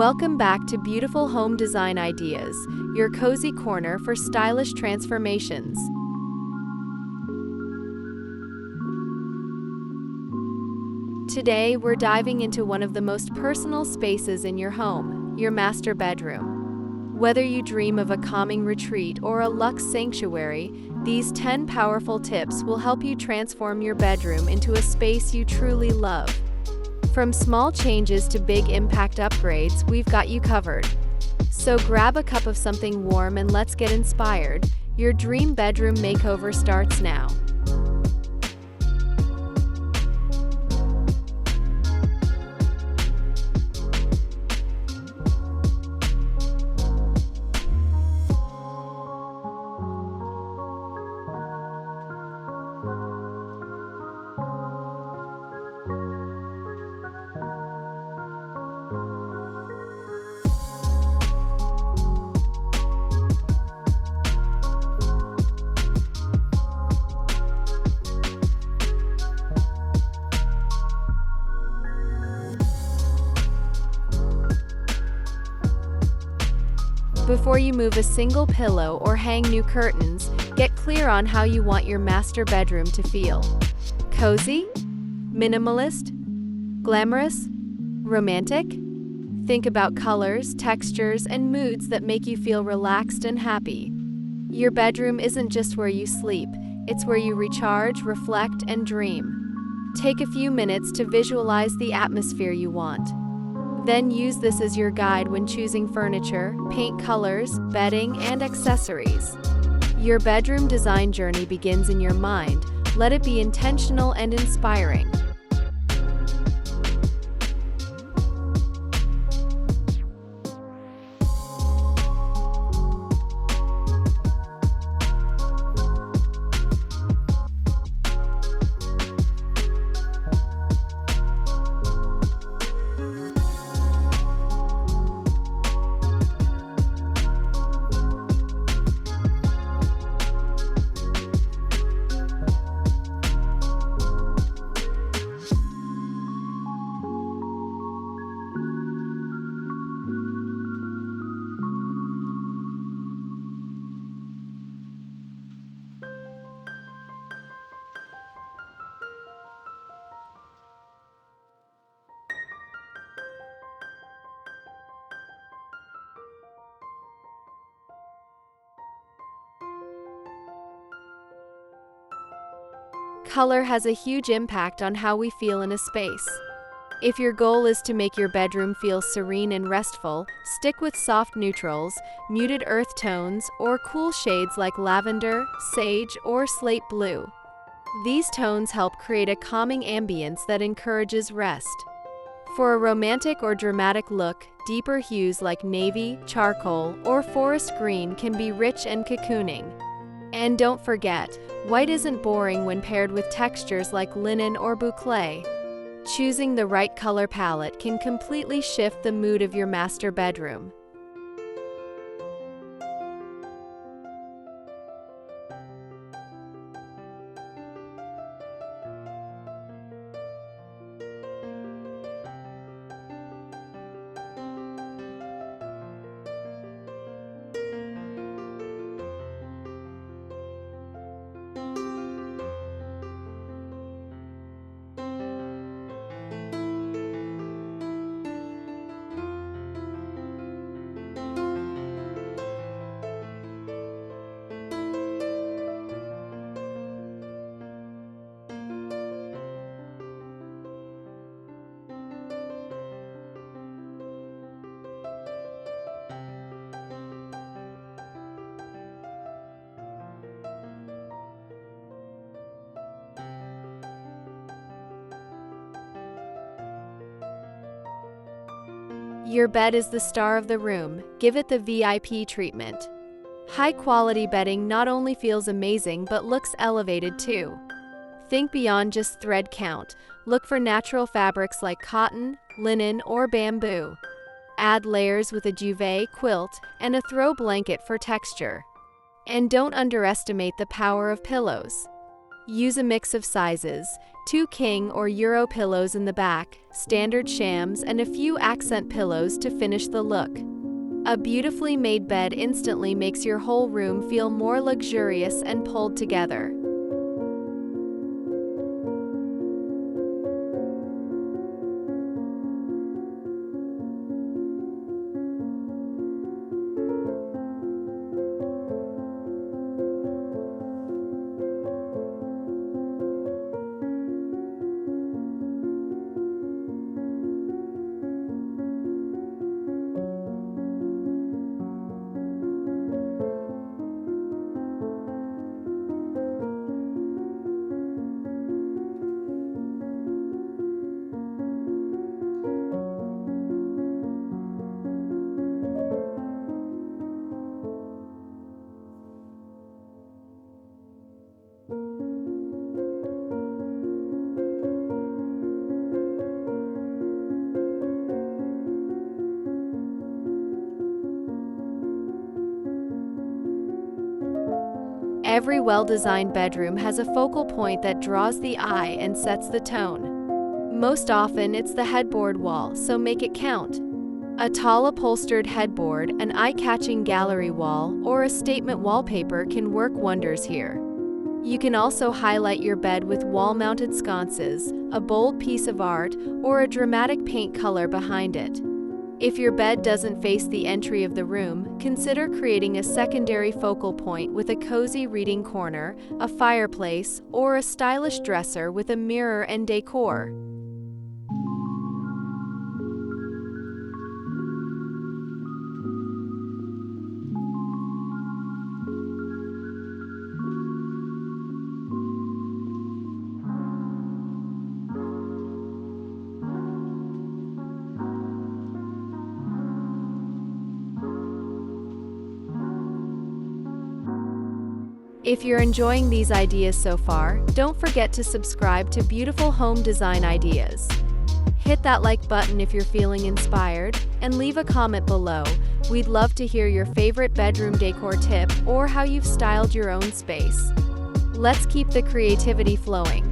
Welcome back to Beautiful Home Design Ideas, your cozy corner for stylish transformations. Today, we're diving into one of the most personal spaces in your home, your master bedroom. Whether you dream of a calming retreat or a luxe sanctuary, these 10 powerful tips will help you transform your bedroom into a space you truly love. From small changes to big impact upgrades, we've got you covered. So grab a cup of something warm and let's get inspired. Your dream bedroom makeover starts now. Before you move a single pillow or hang new curtains, get clear on how you want your master bedroom to feel. Cozy? Minimalist? Glamorous? Romantic? Think about colors, textures, and moods that make you feel relaxed and happy. Your bedroom isn't just where you sleep, it's where you recharge, reflect, and dream. Take a few minutes to visualize the atmosphere you want. Then use this as your guide when choosing furniture, paint colors, bedding, and accessories. Your bedroom design journey begins in your mind. Let it be intentional and inspiring. Color has a huge impact on how we feel in a space. If your goal is to make your bedroom feel serene and restful, stick with soft neutrals, muted earth tones, or cool shades like lavender, sage, or slate blue. These tones help create a calming ambience that encourages rest. For a romantic or dramatic look, deeper hues like navy, charcoal, or forest green can be rich and cocooning. And don't forget, white isn't boring when paired with textures like linen or boucle. Choosing the right color palette can completely shift the mood of your master bedroom. Your bed is the star of the room. Give it the VIP treatment. High-quality bedding not only feels amazing but looks elevated too. Think beyond just thread count. Look for natural fabrics like cotton, linen, or bamboo. Add layers with a duvet, quilt, and a throw blanket for texture. And don't underestimate the power of pillows. Use a mix of sizes, 2 king or Euro pillows in the back, standard shams, and a few accent pillows to finish the look. A beautifully made bed instantly makes your whole room feel more luxurious and pulled together. Every well-designed bedroom has a focal point that draws the eye and sets the tone. Most often, it's the headboard wall, so make it count. A tall upholstered headboard, an eye-catching gallery wall, or a statement wallpaper can work wonders here. You can also highlight your bed with wall-mounted sconces, a bold piece of art, or a dramatic paint color behind it. If your bed doesn't face the entry of the room, consider creating a secondary focal point with a cozy reading corner, a fireplace, or a stylish dresser with a mirror and decor. If you're enjoying these ideas so far, don't forget to subscribe to Beautiful Home Design Ideas. Hit that like button if you're feeling inspired, and leave a comment below. We'd love to hear your favorite bedroom decor tip or how you've styled your own space. Let's keep the creativity flowing.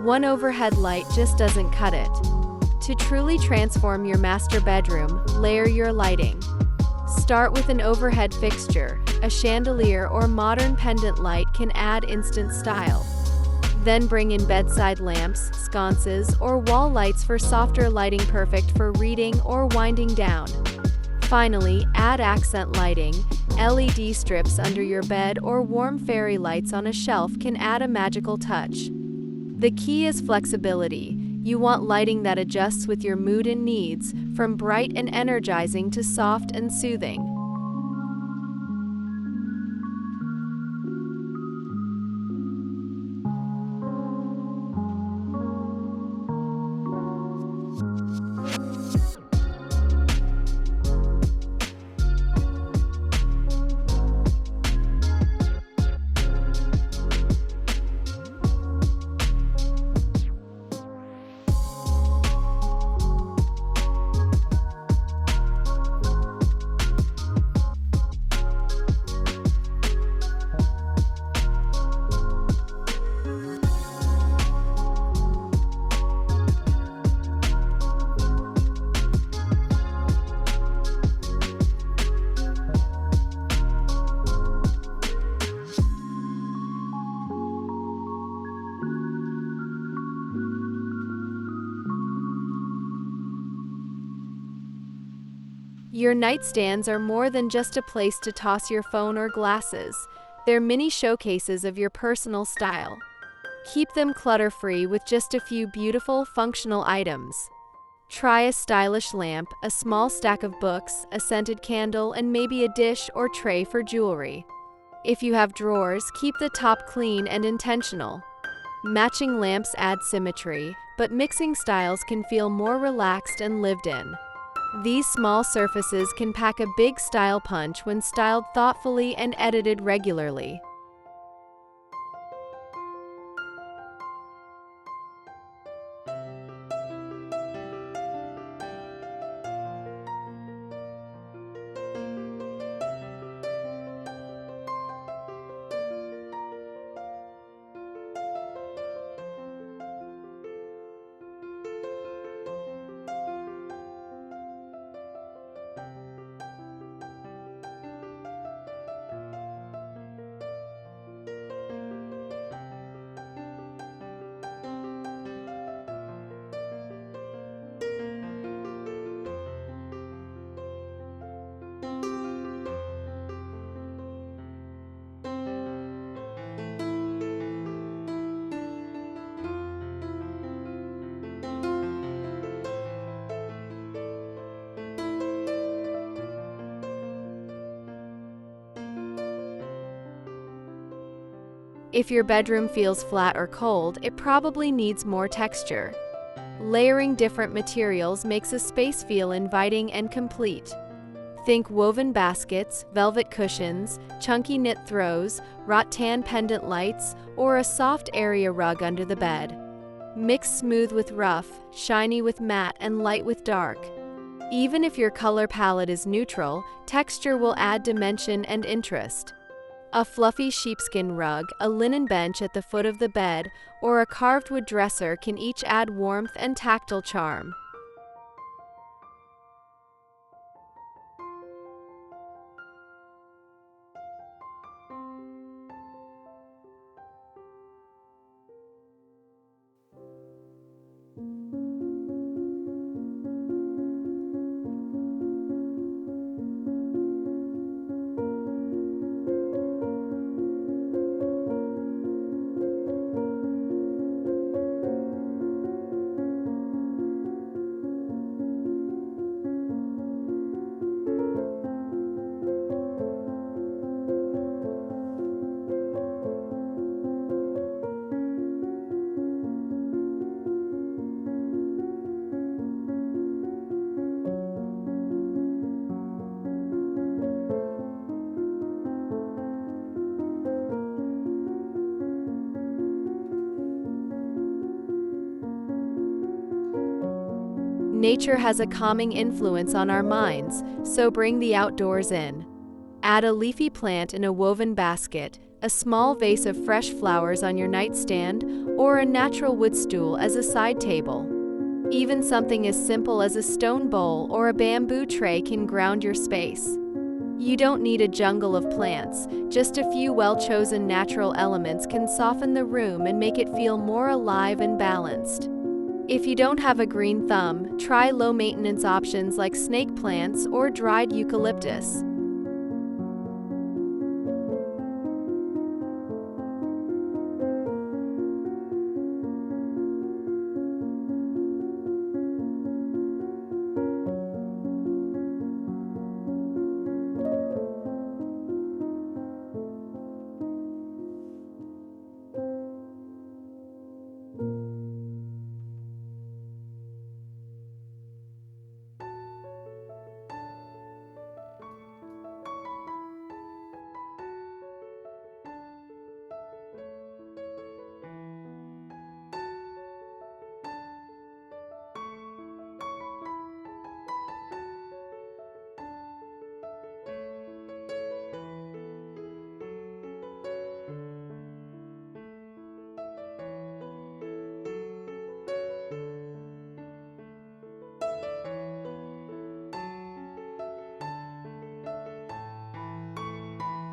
One overhead light just doesn't cut it. To truly transform your master bedroom, layer your lighting. Start with an overhead fixture. A chandelier or modern pendant light can add instant style. Then bring in bedside lamps, sconces, or wall lights for softer lighting, perfect for reading or winding down. Finally, add accent lighting. LED strips under your bed or warm fairy lights on a shelf can add a magical touch. The key is flexibility. You want lighting that adjusts with your mood and needs, from bright and energizing to soft and soothing. Your nightstands are more than just a place to toss your phone or glasses. They're mini showcases of your personal style. Keep them clutter-free with just a few beautiful, functional items. Try a stylish lamp, a small stack of books, a scented candle, and maybe a dish or tray for jewelry. If you have drawers, keep the top clean and intentional. Matching lamps add symmetry, but mixing styles can feel more relaxed and lived in. These small surfaces can pack a big style punch when styled thoughtfully and edited regularly. If your bedroom feels flat or cold, it probably needs more texture. Layering different materials makes a space feel inviting and complete. Think woven baskets, velvet cushions, chunky knit throws, rattan pendant lights, or a soft area rug under the bed. Mix smooth with rough, shiny with matte, and light with dark. Even if your color palette is neutral, texture will add dimension and interest. A fluffy sheepskin rug, a linen bench at the foot of the bed, or a carved wood dresser can each add warmth and tactile charm. Nature has a calming influence on our minds, so bring the outdoors in. Add a leafy plant in a woven basket, a small vase of fresh flowers on your nightstand, or a natural wood stool as a side table. Even something as simple as a stone bowl or a bamboo tray can ground your space. You don't need a jungle of plants, just a few well-chosen natural elements can soften the room and make it feel more alive and balanced. If you don't have a green thumb, try low-maintenance options like snake plants or dried eucalyptus.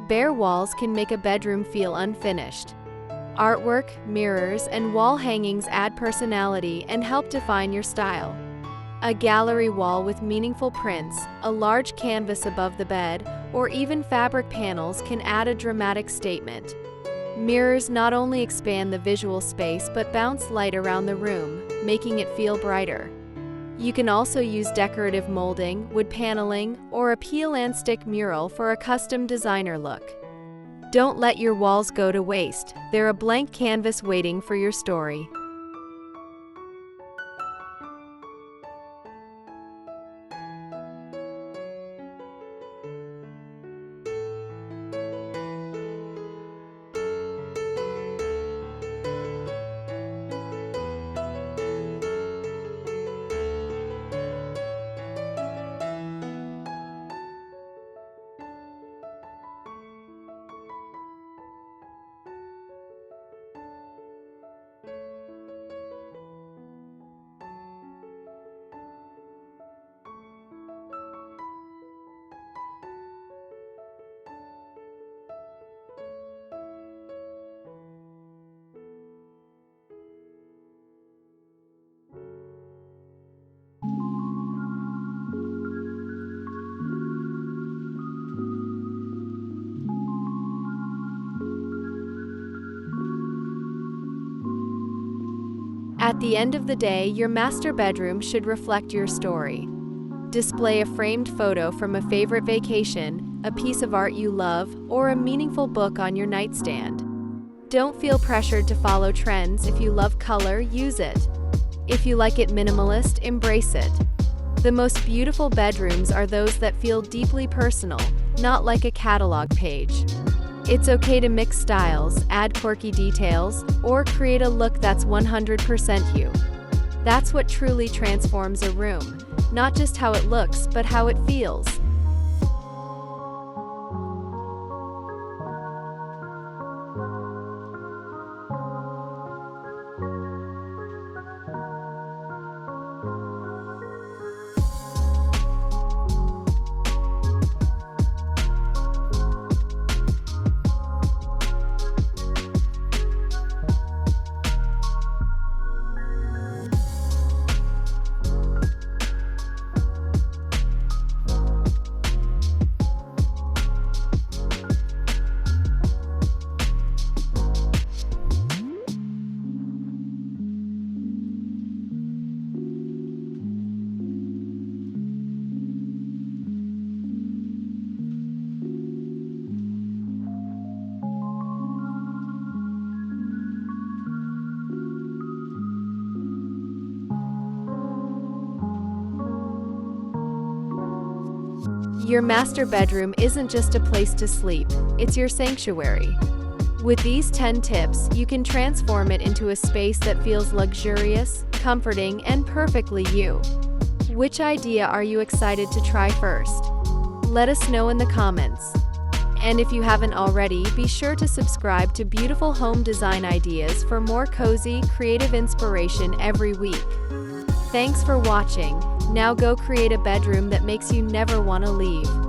Bare walls can make a bedroom feel unfinished. Artwork, mirrors, and wall hangings add personality and help define your style. A gallery wall with meaningful prints, a large canvas above the bed, or even fabric panels can add a dramatic statement. Mirrors not only expand the visual space but bounce light around the room, making it feel brighter. You can also use decorative molding, wood paneling, or a peel and stick mural for a custom designer look. Don't let your walls go to waste. They're a blank canvas waiting for your story. At the end of the day, your master bedroom should reflect your story. Display a framed photo from a favorite vacation, a piece of art you love, or a meaningful book on your nightstand. Don't feel pressured to follow trends. If you love color, use it. If you like it minimalist, embrace it. The most beautiful bedrooms are those that feel deeply personal, not like a catalog page. It's okay to mix styles, add quirky details, or create a look that's 100% you. That's what truly transforms a room, not just how it looks, but how it feels. Your master bedroom isn't just a place to sleep, it's your sanctuary. With these 10 tips, you can transform it into a space that feels luxurious, comforting, and perfectly you. Which idea are you excited to try first? Let us know in the comments. And if you haven't already, be sure to subscribe to Beautiful Home Design Ideas for more cozy, creative inspiration every week. Thanks for watching. Now go create a bedroom that makes you never want to leave.